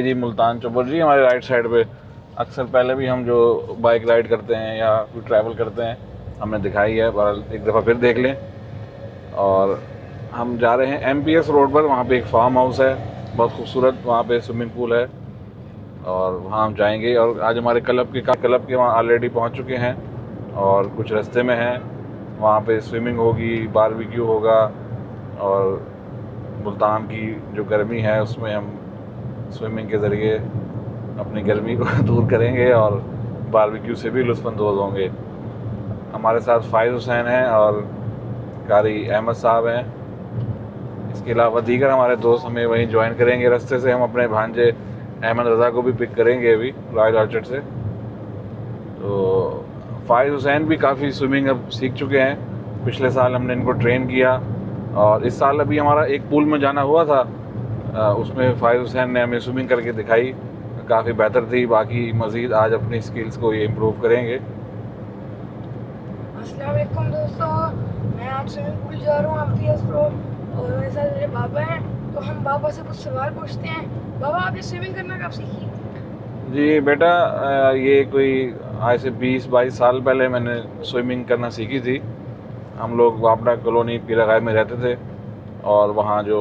जी Multan chopper जी हमारे right side पे अक्सर पहले भी हम जो बाइक राइड करते हैं या कोई ट्रैवल करते हैं हमने दिखाई है, पर एक दफ़ा फिर देख लें। और हम जा रहे हैं MPS रोड पर, वहाँ पे एक फार्म हाउस है बहुत खूबसूरत, वहाँ पे स्विमिंग पूल है और वहाँ हम जाएंगे। और आज हमारे क्लब के वहाँ ऑलरेडी पहुँच चुके हैं और कुछ रास्ते में हैं। वहाँ पे स्विमिंग होगी, बारबेक्यू होगा और मुल्तान की जो गर्मी है उसमें हम स्विमिंग के ज़रिए अपनी गर्मी को दूर करेंगे और बारबेक्यू से भी लुत्फ़अंदोज़ होंगे। हमारे साथ फ़ाइज़ हुसैन हैं और कारी अहमद साहब हैं। इसके अलावा दीगर हमारे दोस्त हमें वहीं ज्वाइन करेंगे। रास्ते से हम अपने भांजे अहमद रज़ा को भी पिक करेंगे अभी रॉयल ऑर्चर्ड से। तो फ़ाइज़ हुसैन भी काफ़ी स्विमिंग अब सीख चुके हैं। पिछले साल हमने इनको ट्रेन किया और इस साल अभी हमारा एक पूल में जाना हुआ था, उसमें फ़ाइज़ हुसैन ने हमें स्विमिंग करके दिखाई, काफ़ी बेहतर थी। बाकी मज़ीद आज अपनी स्किल्स को ये इम्प्रूव करेंगे। अस्सलाम वालेकुम दोस्तों, मैं आज स्विमिंग पूल जा रहा हूँ MPS रोड और मेरे साथ मेरे बाबा हैं। तो हम बाबा से कुछ सवाल पूछते हैं। बाबा, आपने स्विमिंग करना कब सीखी? जी बेटा, ये कोई आज से 20-22 साल पहले मैंने स्विमिंग करना सीखी थी। हम लोग वापडा कॉलोनी पीरागाय में रहते थे और वहाँ जो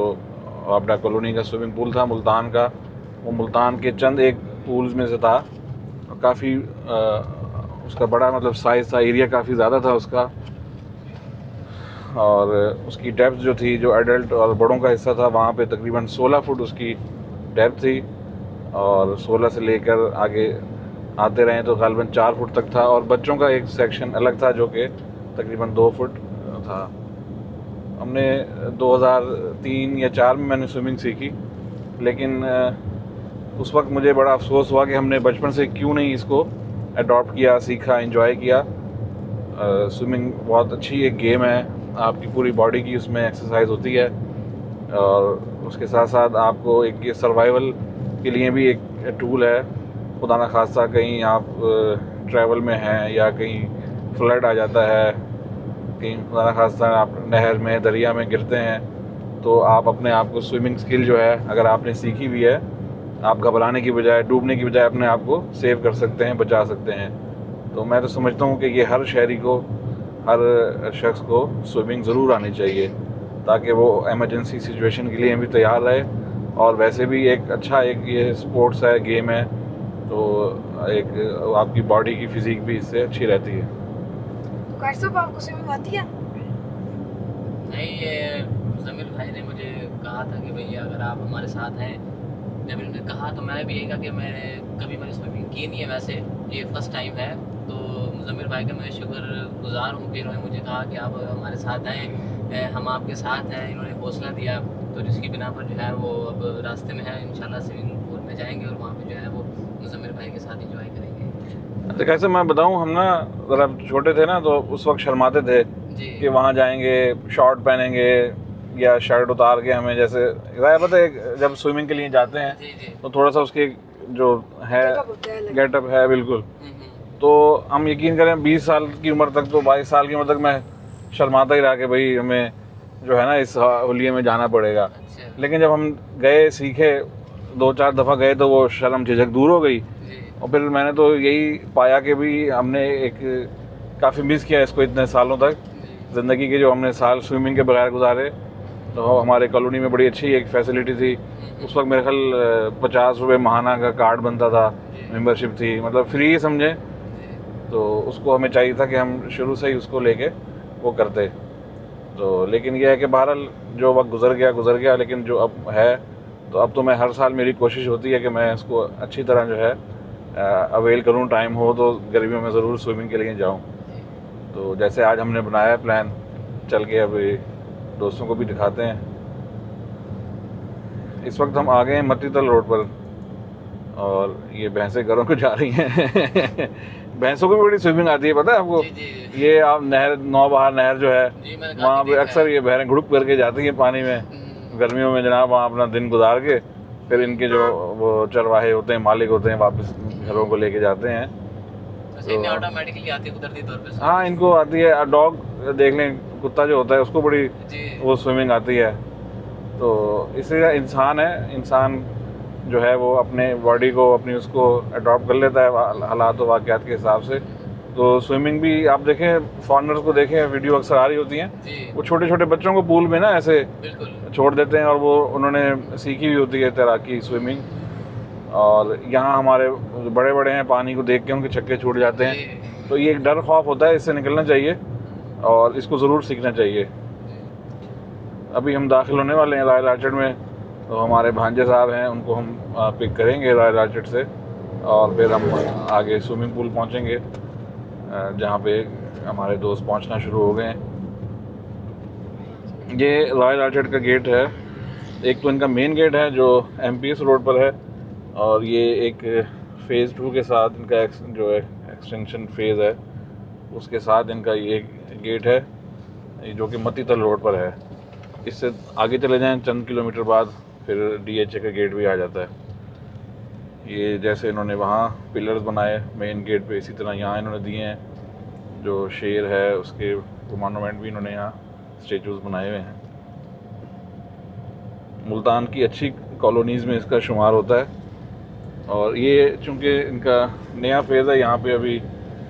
वापडा कॉलोनी का स्विमिंग पूल था मुल्तान का, वो मुल्तान के चंद एक पूल्स में से था। काफ़ी उसका बड़ा मतलब साइज़ था, एरिया काफ़ी ज़्यादा था उसका, और उसकी डेप्थ जो थी, जो एडल्ट और बड़ों का हिस्सा था, वहाँ पे तकरीबन 16 फुट उसकी डेप्थ थी और 16 से लेकर आगे आते रहे तो ग़ालिबन 4 फुट तक था। और बच्चों का एक सेक्शन अलग था जो कि तकरीबन 2 फुट था। हमने 2003 या 4 में मैंने स्विमिंग सीखी, लेकिन उस वक्त मुझे बड़ा अफसोस हुआ कि हमने बचपन से क्यों नहीं इसको अडॉप्ट किया, सीखा, एंजॉय किया। स्विमिंग बहुत अच्छी एक गेम है, आपकी पूरी बॉडी की उसमें एक्सरसाइज होती है और उसके साथ साथ आपको एक ये सर्वाइवल के लिए भी एक टूल है। खुदा न खास्ता कहीं आप ट्रैवल में हैं या कहीं फ्लड आ जाता है, कहीं खुदा न खास्ता आप नहर में, दरिया में गिरते हैं, तो आप अपने आप को स्विमिंग स्किल जो है अगर आपने सीखी हुई है, आप घबराने की बजाय, डूबने की बजाय अपने आप को सेव कर सकते हैं, बचा सकते हैं। तो मैं तो समझता हूँ कि ये हर शहरी को, हर शख्स को स्विमिंग ज़रूर आनी चाहिए ताकि वो एमरजेंसी सिचुएशन के लिए भी तैयार रहे। और वैसे भी एक अच्छा एक ये स्पोर्ट्स है, गेम है, तो एक आपकी बॉडी की फ़िज़ीक भी इससे अच्छी रहती है। तो कैसे साहब, आपको स्विमिंग आती है? नहीं, ये ज़मीर भाई ने मुझे कहा था कि भैया अगर आप हमारे साथ हैं। जब इन्होंने कहा तो मैं भी यही कहा कि मैंने स्विमिंग की नहीं है, वैसे ये फ़र्स्ट टाइम है। तो ज़मीर भाई का मैं शुक्रगुज़ार हूँ कि इन्होंने मुझे कहा कि आप हमारे साथ आएँ, हम आपके साथ हैं। इन्होंने हौसला दिया, तो जिसकी बिना पर जो है वो अब रास्ते में है, इंशाल्लाह स्विमिंग पूल में जाएंगे और वहाँ पे जो है वो ज़मीर भाई के साथ इंजॉय करेंगे। तो कैसे मैं बताऊँ, हम ना ज़रा छोटे थे ना, तो उस वक्त शर्माते थे कि वहाँ जाएंगे, शॉर्ट पहनेंगे या शर्ट उतार के, हमें जैसे ज़ाहिर पता है जब स्विमिंग के लिए जाते हैं तो थोड़ा सा उसके जो है गेटअप है बिल्कुल। तो हम यकीन करें 20 साल की उम्र तक, तो 22 साल की उम्र तक मैं शर्माता ही रहा कि भाई हमें जो है ना इस होलिये में जाना पड़ेगा। लेकिन जब हम गए, सीखे, 2-4 दफ़ा गए तो वो शर्म झिझक दूर हो गई। और फिर मैंने तो यही पाया कि भी हमने एक काफ़ी मिस किया इसको इतने सालों तक। ज़िंदगी के जो हमने साल स्विमिंग के बगैर गुजारे, तो हमारे कॉलोनी में बड़ी अच्छी एक फैसिलिटी थी। उस वक्त मेरे ख्याल 50 रुपये माहाना का कार्ड बनता था, मेंबरशिप थी, मतलब फ्री समझे। तो उसको हमें चाहिए था कि हम शुरू से ही उसको लेके वो करते। तो लेकिन यह है कि बहरहाल जो वक्त गुज़र गया, लेकिन जो अब है, तो अब तो मैं हर साल, मेरी कोशिश होती है कि मैं इसको अच्छी तरह जो है अवेल करूं। टाइम हो तो गर्मियों में ज़रूर स्विमिंग के लिए जाऊं। तो जैसे आज हमने बनाया प्लान, चल के अभी दोस्तों को भी दिखाते हैं। इस वक्त हम आ गए हैं मत्तीतल रोड पर और ये भैंसें घरों को जा रही हैं। भैंसों को भी बड़ी स्विमिंग आती है, पता है आपको? ये आप नहर, नौबहार नहर जो है, वहाँ पे अक्सर ये बहरें घुड़प करके जाती हैं पानी में गर्मियों में जनाब, वहाँ अपना दिन गुजार के फिर इनके जो वो चरवाहे होते हैं, मालिक होते हैं, वापस घरों को लेके जाते हैं। तो ऑटोमेटिकली आती है कुदरती तौर पे। हाँ, इनको आती है। डॉग देख लें, कुत्ता जो होता है उसको बड़ी वो स्विमिंग आती है। तो इसलिए इंसान है, इंसान जो है वो अपने बॉडी को अपनी उसको अडॉप्ट कर लेता है हालात व वाक़यात के हिसाब से। तो स्विमिंग भी आप देखें, फॉरनर्स को देखें, वीडियो अक्सर आ रही होती हैं, जी वो छोटे छोटे बच्चों को पूल में ना ऐसे बिल्कुल। छोड़ देते हैं और वो उन्होंने सीखी हुई होती है तैराकी, स्विमिंग। और यहाँ हमारे बड़े बड़े हैं, पानी को देख के उनके छक्के छूट जाते हैं। जी तो ये एक डर खौफ होता है, इससे निकलना चाहिए और इसको ज़रूर सीखना चाहिए। अभी हम दाखिल होने वाले हैं रॉयल आर्चर्ड में, तो हमारे भांजे साहब हैं, उनको हम पिक करेंगे रॉयल आर्चर्ड से और फिर हम आगे स्विमिंग पूल पहुंचेंगे, जहां पे हमारे दोस्त पहुंचना शुरू हो गए हैं। ये रॉयल आर्चर्ड का गेट है। एक तो इनका मेन गेट है जो MPS रोड पर है, और ये एक फ़ेज़ 2 के साथ इनका जो है एक्सटेंशन फेज़ है, उसके साथ इनका ये गेट है जो कि मतीतल रोड पर है। इससे आगे चले जाएं चंद किलोमीटर बाद फिर DHA का गेट भी आ जाता है। ये जैसे इन्होंने वहाँ पिलर्स बनाए मेन गेट पे, इसी तरह यहाँ इन्होंने दिए हैं। जो शेर है उसके मोनूमेंट भी इन्होंने यहाँ स्टेचूज़ बनाए हुए हैं। मुल्तान की अच्छी कॉलोनीज़ में इसका शुमार होता है। और ये चूँकि इनका नया फेज़ है, यहाँ पे अभी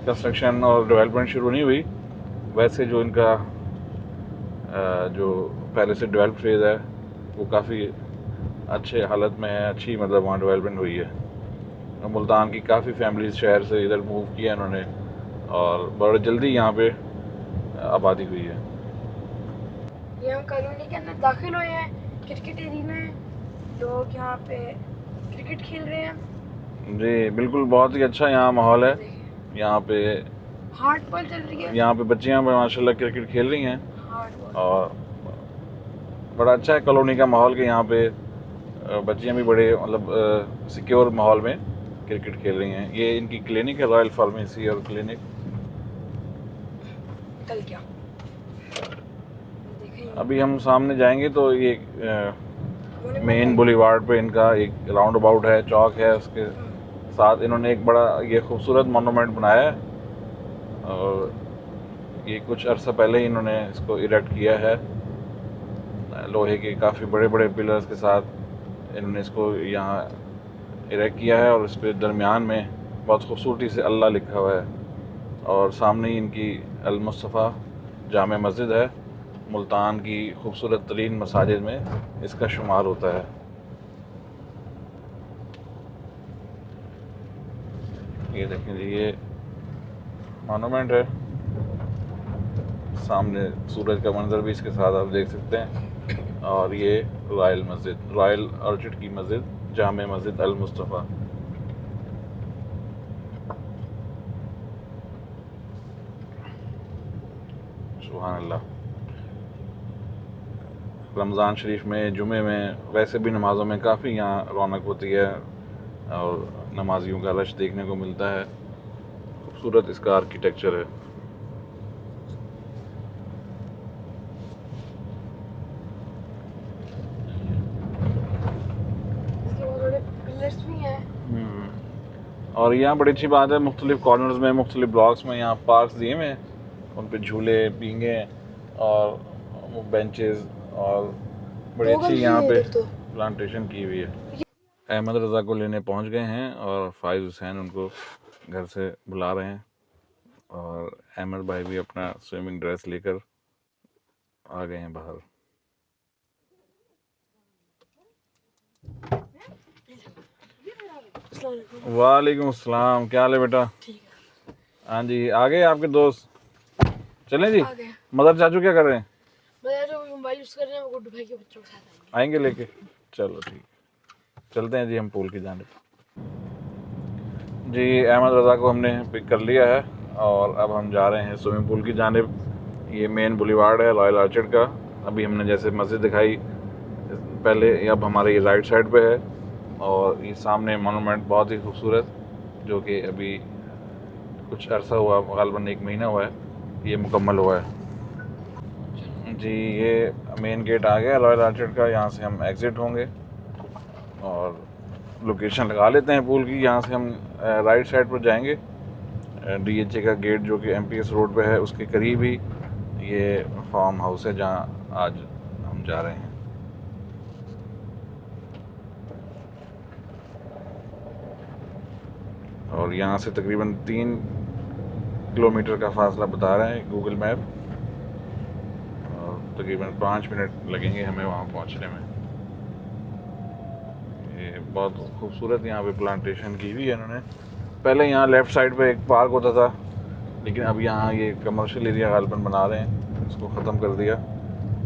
कंस्ट्रक्शन और डेवलपमेंट शुरू नहीं हुई। वैसे जो इनका जो पहले से डेवलप फेज़ है वो काफ़ी अच्छे हालत में है, अच्छी मतलब वहाँ डेवलपमेंट हुई है। और मुल्तान की काफ़ी फैमिलीज शहर से इधर मूव किया इन्होंने और बड़ी जल्दी यहाँ पे आबादी हुई है। ये हम कॉलोनी के अंदर दाखिल हुए हैं, क्रिकेट एरिया में लोग यहाँ पे क्रिकेट खेल रहे हैं। जी बिल्कुल, बहुत ही अच्छा यहाँ माहौल है। देखिए यहाँ पे हार्ड बॉल चल रही है, यहाँ पे बच्चियाँ माशाल्लाह क्रिकेट खेल रही हैं हार्ड बॉल। और बड़ा अच्छा है कॉलोनी का माहौल कि यहाँ पे बच्चियाँ भी बड़े मतलब सिक्योर माहौल में क्रिकेट खेल रही हैं। ये इनकी क्लिनिक है, रॉयल फार्मेसी और क्लिनिक। कल क्या देखें, अभी हम सामने जाएंगे तो ये होने मेन वाला बुलीवार्ड पे इनका एक राउंड अबाउट है, चौक है, उसके है। साथ इन्होंने एक बड़ा ये खूबसूरत मोनूमेंट बनाया है। और ये कुछ अर्सा पहले ही इन्होंने इसको इरेक्ट किया है, लोहे के काफ़ी बड़े बड़े पिलर्स के साथ इन्होंने इसको यहाँ इरेक्ट किया है। और इस पर दरमियान में बहुत खूबसूरती से अल्लाह लिखा हुआ है। और सामने ही इनकी अल मुस्तफ़ा जामे मस्जिद है, मुल्तान की खूबसूरत तरीन मसाजिद में इसका शुमार होता है। ये देखें जी, ये मोनूमेंट है, सामने सूरज का मंजर भी इसके साथ आप देख सकते हैं। और ये रॉयल मस्जिद, रॉयल आर्चर्ड की मस्जिद, जामे मस्जिद अल मुस्तफ़ा। सुभान अल्लाह। रमज़ान शरीफ में, जुमे में, वैसे भी नमाज़ों में काफ़ी यहाँ रौनक होती है और नमाजियों का रश देखने को मिलता है। खूबसूरत इसका आर्किटेक्चर है। इसके बहुत बड़े पिलर्स भी हैं। और यहाँ बड़ी अच्छी बात है, मुख्तलिफ़ कॉर्नर्स में, मुख्तलिफ़ ब्लॉक्स में यहाँ पार्क्स दिए हुए हैं, उन पे झूले, पींगे और बेंचेस और बड़ी अच्छी यहाँ पे प्लांटेशन की हुई है। अहमद रज़ा को लेने पहुँच गए हैं और फ़ाइज़ हुसैन उनको घर से बुला रहे हैं। और अहमद भाई भी अपना स्विमिंग ड्रेस लेकर आ गए हैं बाहर। वालेकुम अस्सलाम, क्या हाल है बेटा? हाँ जी, आ गए आपके दोस्त? चलें जी। आ गए। मदर चाचू क्या कर रहे हैं? मैं जो मोबाइल यूज़ कर रहे हैं वो गुड्डू भाई के बच्चों के साथ आएंगे लेके? चलो ठीक, चलते हैं जी हम पूल की जानिब। जी अहमद रज़ा को हमने पिक कर लिया है और अब हम जा रहे हैं स्विमिंग पूल की जानिब। ये मेन बुलीवार्ड है रॉयल आर्चर्ड का। अभी हमने जैसे मस्जिद दिखाई पहले, अब हमारे ये राइट साइड पे है। और ये सामने मोनूमेंट बहुत ही खूबसूरत, जो कि अभी कुछ अरसा हुआ, ग़ालिबन 1 महीना हुआ है ये मुकम्मल हुआ है। जी ये मेन गेट आ गया रॉयल आर्चर्ड का, यहाँ से हम एग्ज़िट होंगे और लोकेशन लगा लेते हैं पूल की। यहाँ से हम राइट साइड पर जाएंगे, DHA का गेट जो कि MPS रोड पे है उसके करीब ही ये फार्म हाउस है जहाँ आज हम जा रहे हैं। और यहाँ से तकरीबन 3 किलोमीटर का फासला बता रहा है गूगल मैप, और तकरीबन 5 मिनट लगेंगे हमें वहाँ पहुँचने में। ये बहुत खूबसूरत यहाँ पे प्लांटेशन की हुई है इन्होंने। पहले यहाँ लेफ़्ट साइड पे एक पार्क होता था, लेकिन अब यहाँ ये कमर्शियल एरिया गालबन बना रहे हैं, इसको ख़त्म कर दिया।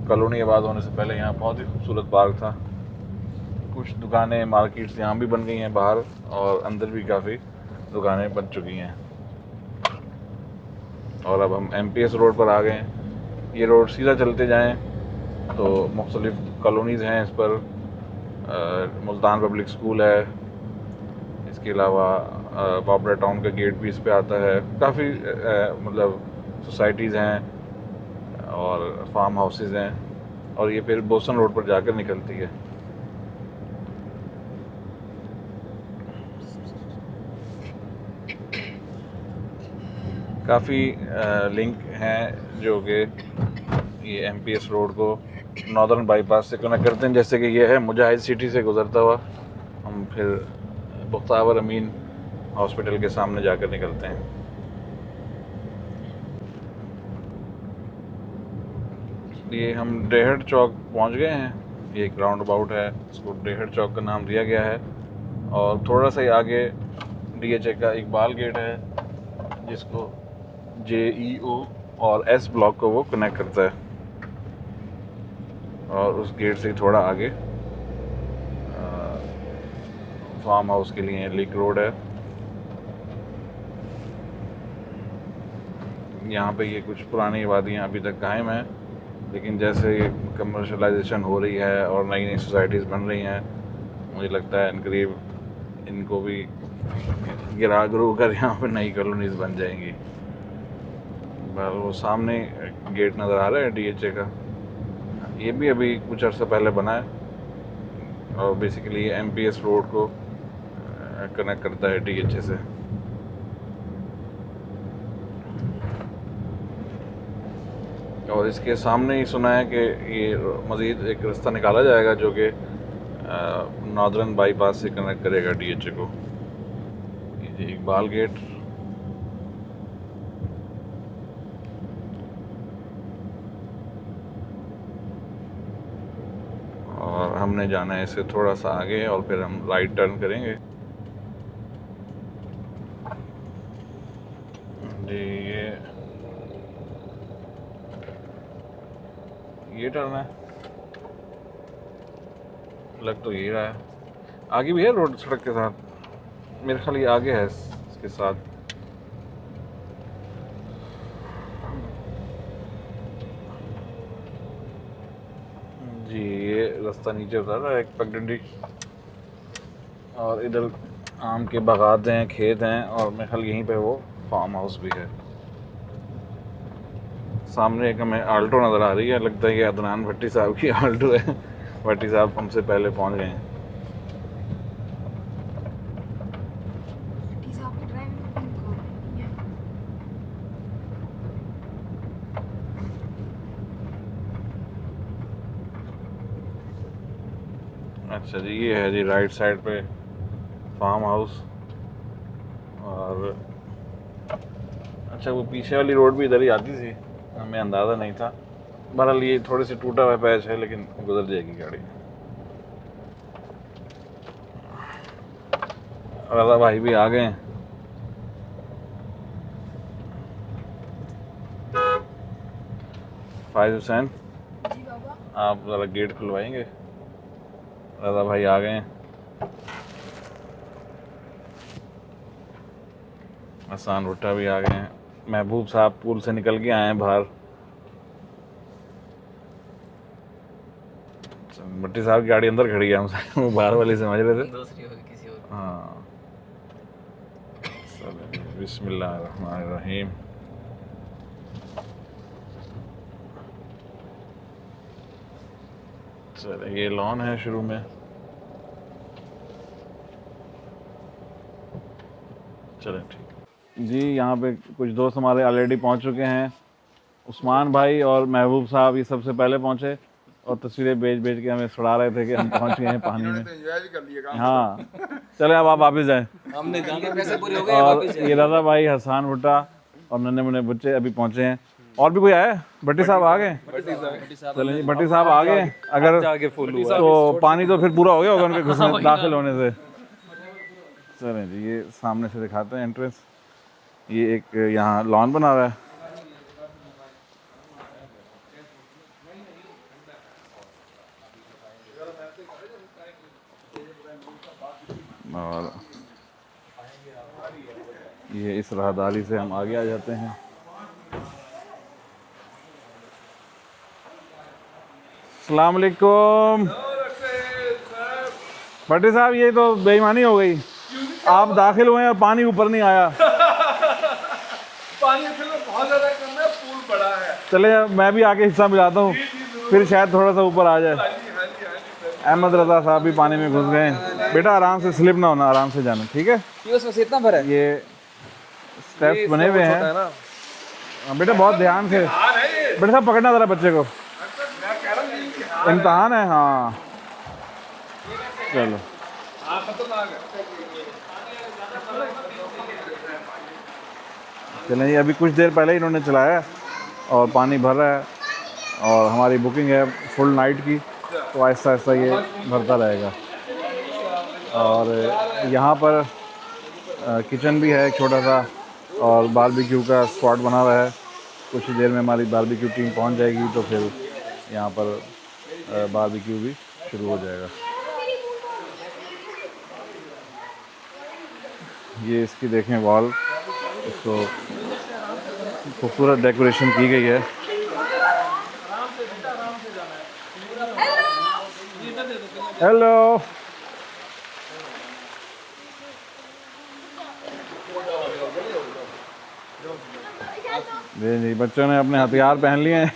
कॉलोनी आबाद होने से पहले यहाँ बहुत ही खूबसूरत पार्क था। कुछ दुकानें, मार्केट्स यहाँ भी बन गई हैं बाहर, और अंदर भी काफ़ी दुकानें बन चुकी हैं। और अब हम MPS रोड पर आ गए हैं। ये रोड सीधा चलते जाएं तो मुख्तलिफ़ कॉलोनीज़ हैं इस पर। मुल्तान पब्लिक स्कूल है, इसके अलावा पॉपुलर टाउन का गेट भी इस पे आता है। काफ़ी मतलब सोसाइटीज़ हैं और फार्म हाउसेज़ हैं, और ये फिर बोसन रोड पर जाकर निकलती है। काफ़ी लिंक हैं जो कि ये MPS रोड को नॉर्दर्न बाईपास से कनेक्ट करते हैं। जैसे कि ये है मुजाहिद सिटी से गुज़रता हुआ हम फिर मुख्तार अमीन हॉस्पिटल के सामने जाकर निकलते हैं। ये हम डेहड़ चौक पहुंच गए हैं। ये एक राउंड अबाउट है, इसको डेहड़ चौक का नाम दिया गया है। और थोड़ा सा ही आगे DHA का इकबाल गेट है, जिसको JEO और S ब्लॉक को वो कनेक्ट करता है। और उस गेट से थोड़ा आगे फार्म हाउस के लिए लिंक रोड है। यहाँ पे ये कुछ पुरानी आबादियाँ अभी तक कायम हैं, लेकिन जैसे ये कमर्शलाइजेशन हो रही है और नई नई सोसाइटीज़ बन रही हैं, मुझे लगता है इनकरीब इनको भी गिरा गुरू कर यहाँ पे नई कॉलोनीज़ बन जाएंगी। बस वो सामने गेट नज़र आ रहा है DHA का, ये भी अभी कुछ अर्सा पहले बना है, और बेसिकली ये MPS रोड को कनेक्ट करता है DHA से। और इसके सामने ही सुना है कि ये मज़ीद एक रास्ता निकाला जाएगा जो कि नॉर्दर्न बाईपास से कनेक्ट करेगा DHA को। ये इकबाल गेट, और हमने जाना है इससे थोड़ा सा आगे, और फिर हम राइट टर्न करेंगे। जी ये टर्न है, लग तो यही रहा है। आगे भी है रोड सड़क के साथ, मेरे ख्याल ये आगे है इसके साथ। जी ये रास्ता नीचे उतर रहा है एक पगडंडी, और इधर आम के बागात हैं, खेत हैं, और मेरे ख्याल यहीं पे वो फार्म हाउस भी है। सामने एक हमें आल्टो नज़र आ रही है, लगता है कि अदनान भट्टी साहब की आल्टो है। भट्टी साहब हमसे पहले पहुंच गए हैं। भट्टी साहब की ड्राइविंग ठीक है। अच्छा जी, ये है जी राइट साइड पे फार्म हाउस। और अच्छा, वो पीछे वाली रोड भी इधर ही आती थी, हमें अंदाज़ा नहीं था। बहरहाल ये थोड़ी सी टूटा हुआ पैच है, लेकिन गुजर जाएगी गाड़ी। रज़ा भाई भी आ गए हैं। फायज हुसैन, जी बाबा। आप ज़रा गेट खुलवाएंगे? रज़ा भाई आ गए हैं। हसन भुट्टा भी आ गए हैं। महबूब साहब पुल से निकल के आए हैं बाहर। भट्टी साहब की गाड़ी अंदर खड़ी है, हम वो बाहर वाली समझ रहे थे। दूसरी होगी किसी और। हाँ, बिस्मिल्लाहिर्रहमानिर्रहीम। चले, ये लॉन है शुरू में। चलें ठीक जी। यहाँ पे कुछ दोस्त हमारे ऑलरेडी पहुँच चुके हैं। उस्मान भाई और महबूब साहब ये सबसे पहले पहुँचे, और तस्वीरें भेज के हमें सुना रहे थे कि हम पहुँच गए हैं पानी में। एंजॉय भी कर लिया काम। हाँ, चले अब आप वापस जाएं। हमने जाने पैसे पूरे हो गए और वापस ये राजा भाई, हसान भुट्टा और नन्हे मुन्ने बच्चे अभी पहुंचे हैं। और भी कोई आया है? भट्टी साहब आ गए? चलें जी, भट्टी साहब आ गए। अगर आगे फुल हुआ तो पानी तो फिर पूरा हो गया होगा उनके घुसने दाखिल होने से। चलें जी, ये सामने से दिखाते हैं एंट्रेंस। ये एक यहाँ लॉन बना हुआ है। और ये इस राहदारी से हम आगे आ जाते हैं। अस्सलाम वालेकुम। भट्टी साहब, ये तो बेईमानी हो गई। आप दाखिल हुए और पानी ऊपर नहीं आया। पानी बहुत ज्यादा कम है, पूल बड़ा है। चले, मैं भी आके हिस्सा मिलाता हूँ, फिर शायद थोड़ा सा ऊपर आ जाए। अहमद रजा साहब भी पानी में घुस गए। बेटा आराम से, स्लिप ना होना, आराम से जाना, ठीक है? ये उसमें से इतना भरा है। ये स्टेप्स बने हुए हैं। हाँ, बेटा बहुत ध्यान से। बेटा साहब पकड़ना जरा बच्चे को, इम्तहान है। हाँ चलो, चलें जी। अभी कुछ देर पहले इन्होंने चलाया और पानी भर रहा है और हमारी बुकिंग है फुल नाइट की, तो आहिस्ता आहिस्ता ये भरता रहेगा। और यहाँ पर किचन भी है एक छोटा सा, और बारबेक्यू का स्पॉट बना हुआ है। कुछ ही देर में हमारी बारबेक्यू टीम पहुँच जाएगी, तो फिर यहाँ पर बारबेक्यू भी शुरू हो जाएगा। ये इसकी देखें वॉल, इसको खूबसूरत डेकोरेशन की गई है। हेलो, जी जी, बच्चों ने अपने हथियार पहन लिए हैं।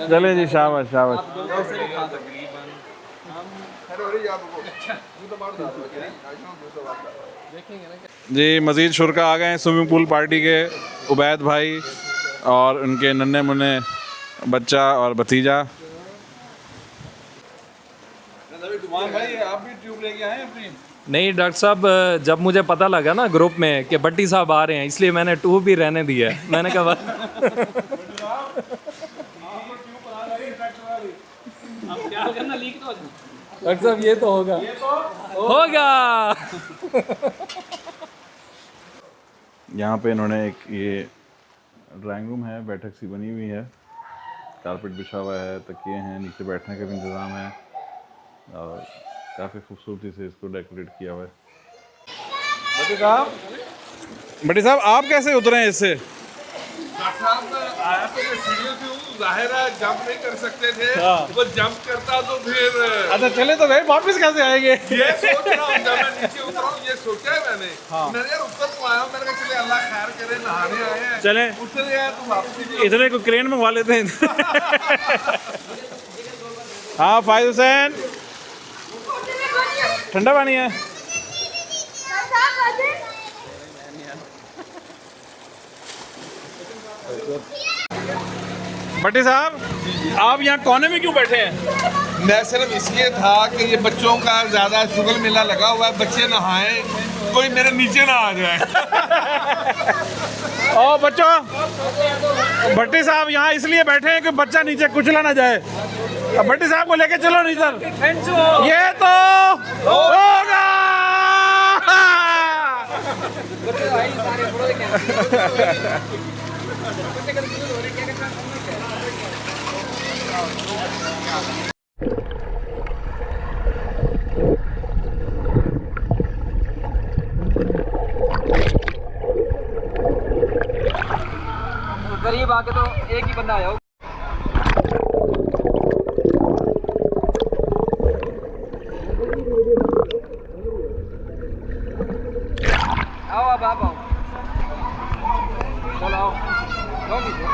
चले जी, शाबाश शाबाश। जी, मज़ीद शुरका आ गए हैं स्विमिंग पूल पार्टी के। उबैद भाई और उनके नन्हे मुन्ने बच्चा और भतीजा। भाई आप भी ट्यूब लेके आए अपनी? नहीं डॉक्टर साहब, जब मुझे पता लगा ना ग्रुप में कि भट्टी साहब आ रहे हैं, इसलिए मैंने ट्यूब भी रहने दिया है। मैंने कहा डॉक्टर साहब ये तो होगा, होगा। यहाँ पे इन्होंने एक ये ड्राइंग रूम है, बैठक सी बनी हुई है, कारपेट बिछा हुआ है, तकिए हैं, नीचे बैठने का भी इंतज़ाम है और काफ़ी खूबसूरती से इसको डेकोरेट किया हुआ है। भट्टी साहब आप कैसे उतरे हैं इससे? डॉक्टर साहब आया तो मैं सीढ़ियों से हूँ, जाहिर है जंप नहीं कर सकते थे। वो जंप करता तो फिर अच्छा चले, तो भाई वापस कैसे आएंगे? ये सोच रहा हूँ, जब मैं नीचे उतरा हूँ ये सोचा है मैंने। मैंने यार ऊपर को आया हूँ, मैंने कहा चले अल्लाह खैर करे, नहाने आए हैं, चले उतर गया तो वापस इतने को क्रेन मंगवा लेते हैं। हाँ फायद हुसैन, ठंडा पानी है। भट्टी साहब, आप यहाँ कोने में क्यों बैठे हैं? मैं सिर्फ इसलिए था कि ये बच्चों का ज़्यादा शुगर मेला लगा हुआ है, बच्चे नहाएं, कोई मेरे नीचे ना आ जाए। ओ बच्चों, भट्टी साहब यहाँ इसलिए बैठे हैं कि बच्चा नीचे कुचला ना जाए। अब भट्टी साहब को लेके चलो नीचे। ये तो होगा। करीब आके तो एक ही बंदा आया हो। आओ अब आप आओ, चलो आओ, जाओ नीचे।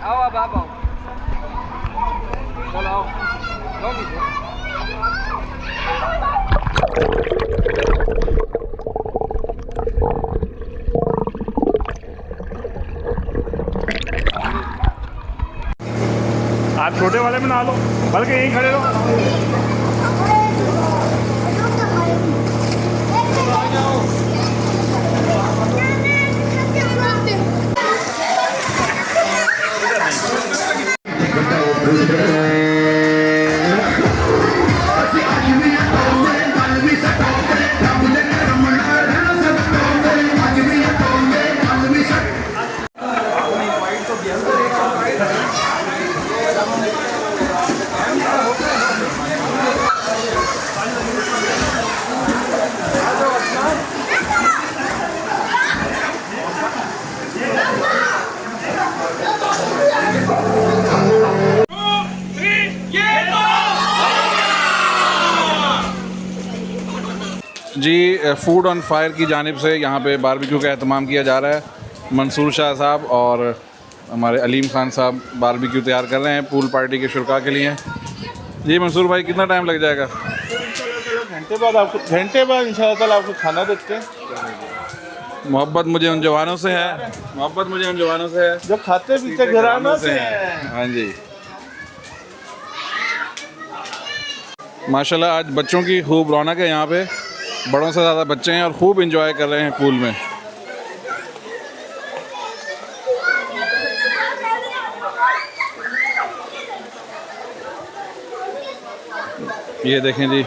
आओ अब आप आओ, चलो आओ। आप छोटे वाले में ना लो, बल्कि यहीं खड़े रहो। जी फूड ऑन फायर की जानिब से यहाँ पे बारबेक्यू का एहतमाम किया जा रहा है। मंसूर शाह साहब और हमारे अलीम खान साहब बारबेक्यू तैयार कर रहे हैं पूल पार्टी के शुरा के लिए। जी मंसूर भाई कितना टाइम लग जाएगा? घंटे बाद इंशाल्लाह ताला आपको खाना देते हैं। मोहब्बत मुझे उन जवानों से है, मोहब्बत मुझे उन जवानों से है जो खाते पीते घराना से हैं। हाँ जी माशाल्लाह आज बच्चों की खूब रौनक है यहाँ पे, बड़ों से ज़्यादा बच्चे हैं और खूब इंजॉय कर रहे हैं पूल में। ये देखें जी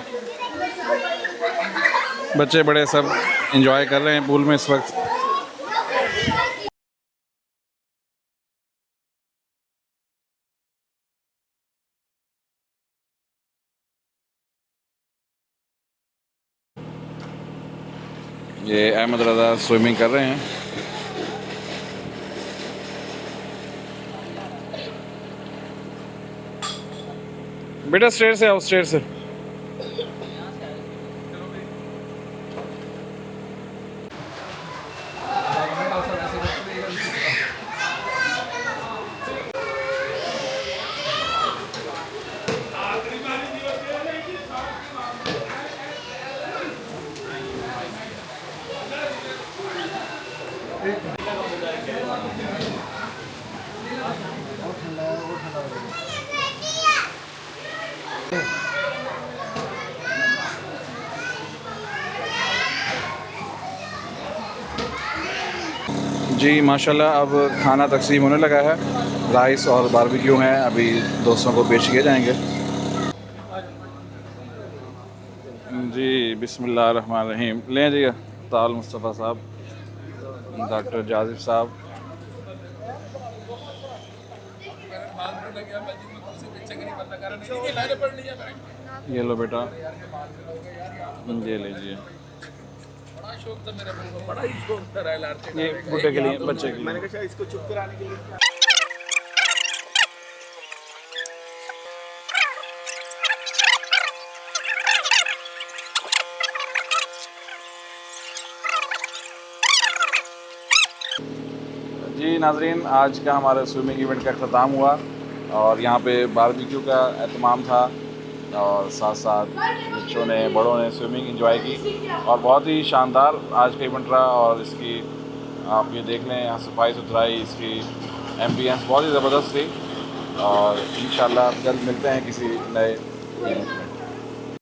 बच्चे बड़े सब इंजॉय कर रहे हैं पूल में इस वक्त। ये अहमद रज़ा स्विमिंग कर रहे हैं। बेटा स्ट्रेट से आओ, स्ट्रेट से। जी माशाल्लाह अब खाना तकसीम होने लगा है। राइस और बारबेक्यू हैं, अभी दोस्तों को पेश किए जाएंगे। जी बिस्मिल्लाहिर्रहमानिर्रहीम। लें जी ताल मुस्तफ़ा साहब, डॉक्टर जाजिब साहब, ये लो बेटा, ये लीजिए। ये बुढ़े के लिए, बच्चे के लिए। मैंने कहा इसको चुप कराने के लिए। जी नाजरीन आज का हमारा स्विमिंग इवेंट का अख्ताम हुआ और यहाँ पे बारबेक्यू का एहतमाम था और साथ साथ बच्चों ने बड़ों ने स्विमिंग एंजॉय की और बहुत ही शानदार आज का इवेंट रहा। और इसकी आप ये देख लें यहाँ सफाई सुथराई, इसकी एम्बियंस बहुत ही ज़बरदस्त थी और इंशाल्लाह जल्द मिलते हैं किसी नए इवेंट में।